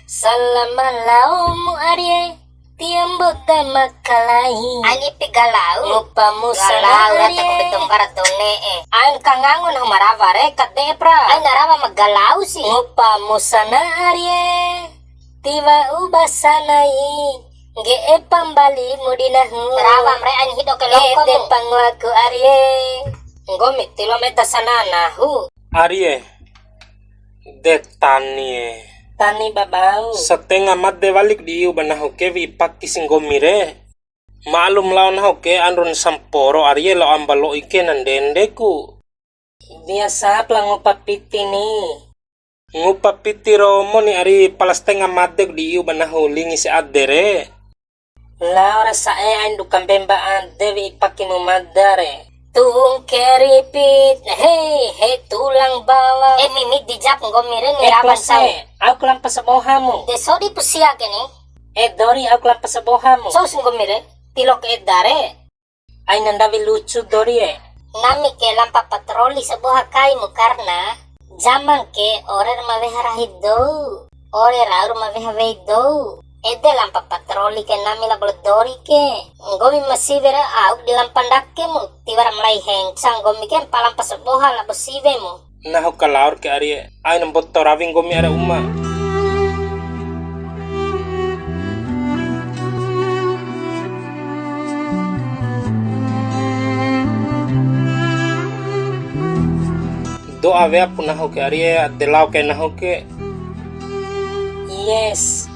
Salamalaumu arye tiambota makalai. Ani pigalau. Ngupamu Galau sana rata ko arye. bitong karatone eh. Ain kangangon ang maravare kadde pra. Ay narama maggalau si. Ngupamu sana arye. Tiba ubasanai. Ge pambali mudinahu. Narawa mre ani hido ke loko Ede mo. pangwaku arye. Ngomit kilometa sanana hu. Arye, detanie. Tani babau. Setengah madde balik di iu bana hoke vi pakki singgomire. Malum lawan hoke andron samporo Arye lo ambalo ike nandendeku. Biasa pelang upapiti ni. Ngupa piti romo ni ari palas tengah madde di iu bana hulingi si adere. Laura sae ain dukan bembaan dewi ipakimu madare. Tuung keripit, hei tulang bawang. Mimi dijap ngomire ni raban sa. Aku lang pasabohamu. Desodi pusia kini. Dori aku lang pasabohamu. So ngomire. Tilok dare. Ay nandawi lucu Dori Nami ke lampa patroli sa buha kay mo karna. Zaman ke orer maveharahi do. Orer aur mavehave do. Ede lampa patroli ke nami la Dori ke. Ngomi masivera au di lampandak ke mo. Tiwara mulai hengsang ngomi ke palampa sa buha la bosive mo. Naho kalaur ke Arye. Ay nang botto raving gomi ara umma. Do ave apu naho ke Arye delau ke naho ke. Yes.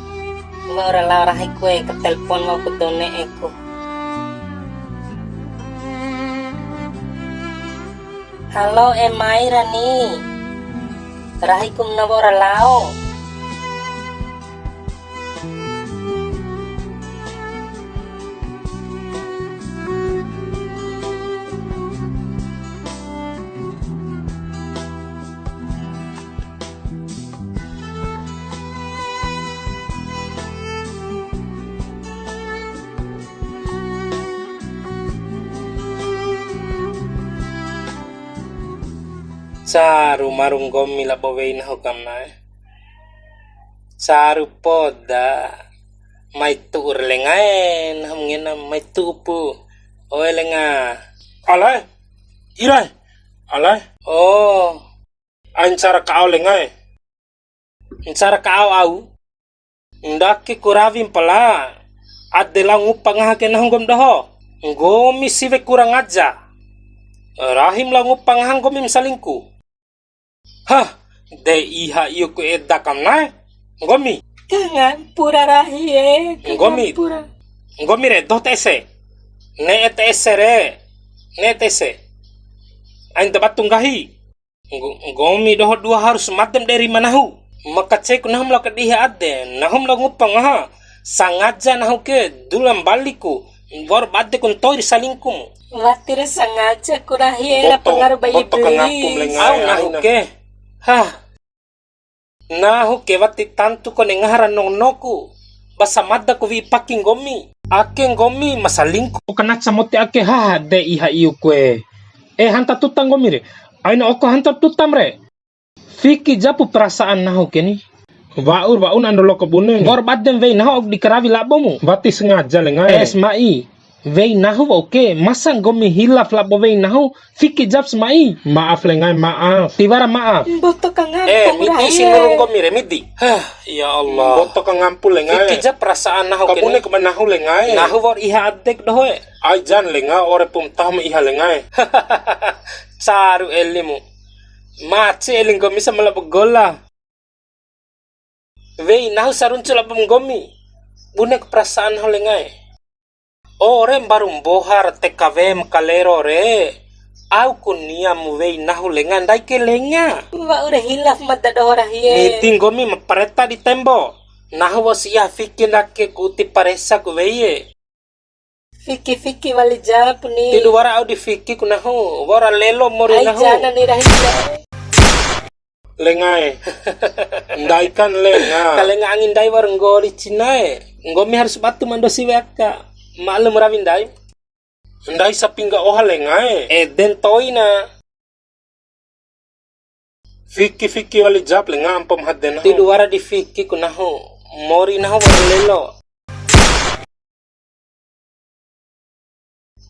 Maura Laura kue ke telepon mau ke done eko. Halo Emaira ni. Rahikum na ora lao. Saru marung gomi la bawei naho kamna. Saru poda. Mai tuur lengaen ham ngena mai tupu. Oe lenga. Alai. Irai. Alai. Oh. Ancara kau lengai. Ancara kau au. Ndaki kuravim pala. Adela ngupang hake nahong doho. Ngomi sive kurang aja. Rahim la ngupang hang gomi salingku. Hah, de iha iyo ku edda kamna. Ngomi. Kangan pura rahi Ngomi. Ngomi re do tese. Ne etese re. Ne tese. Ain tebat tunggahi. Ngomi doho dua harus madem dari manahu. Maka cek nahum la kediha ade. Nahum la ngupang ha. Sangaja nahu ke dulam baliku. Bor badde kun toir salingkum. Watira sangaja kurahi la pengaruh bayi beli. Au nahu ke. Hah. Nahu ke wati tantu ko nengaharan nong noku. Basa madda ko vi paking gomi. Ake ngomi masalingku. Kana samote ake ha de iha iu kue. Hanta tutang gomi re. Aina oko hanta tutam re. Fiki japu perasaan nahu ke ni. Waur andolo kebune. Bor badem vei nahu di keravi labomu. Wati sengaja lengai. Esmai. Vei nahu oke. Masang gomi hilaf labo vei nahu. Fiki jap semai. Maaf lengai maaf. Tiwara maaf. Boto kangan Midi sinurung gomi re midi. Hah, ya Allah. Boto kang ngampul lengai. Fiki jap perasaan nahu ke ni. Kabune nahu lengai. Nahu war iha adek dohe. Ajan lenga ore pum tahu iha lengai. Saru elimu. Maci eling gomi sama labo gola. Vei nahu saruncul abam gomi. Bunek perasaan holengai. Ore barum bohar TKVM kalero re. Au kunia mu vei nahu lengan dai ke lenga. Wa udah hilaf madda dohora hiye. Meeting gomi mapareta di tembo. Nahu was iya fikin ke kuti paresa ku vei. Fiki wali jap ni. Tidu wara au di fiki ku nahu. Wara lelo mori nahu. Ay jana ni rahiya. Lengai. Ndai kan lenga. Kalenga angin dai war ngori cinae. Ngomi harus batu mandosi weka. Malum ravin dai. Ndai sapingga oha lengai. Den toina. Fiki wali jap lenga ampam hadden. Tidu wara di fiki kunahu. Mori nahu war lelo.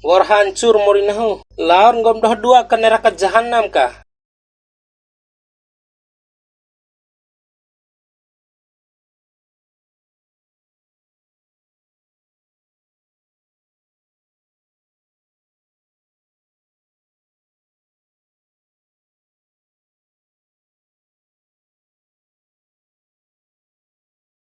War hancur mori nahu. Lawan gom doh dua ke neraka jahanam kah?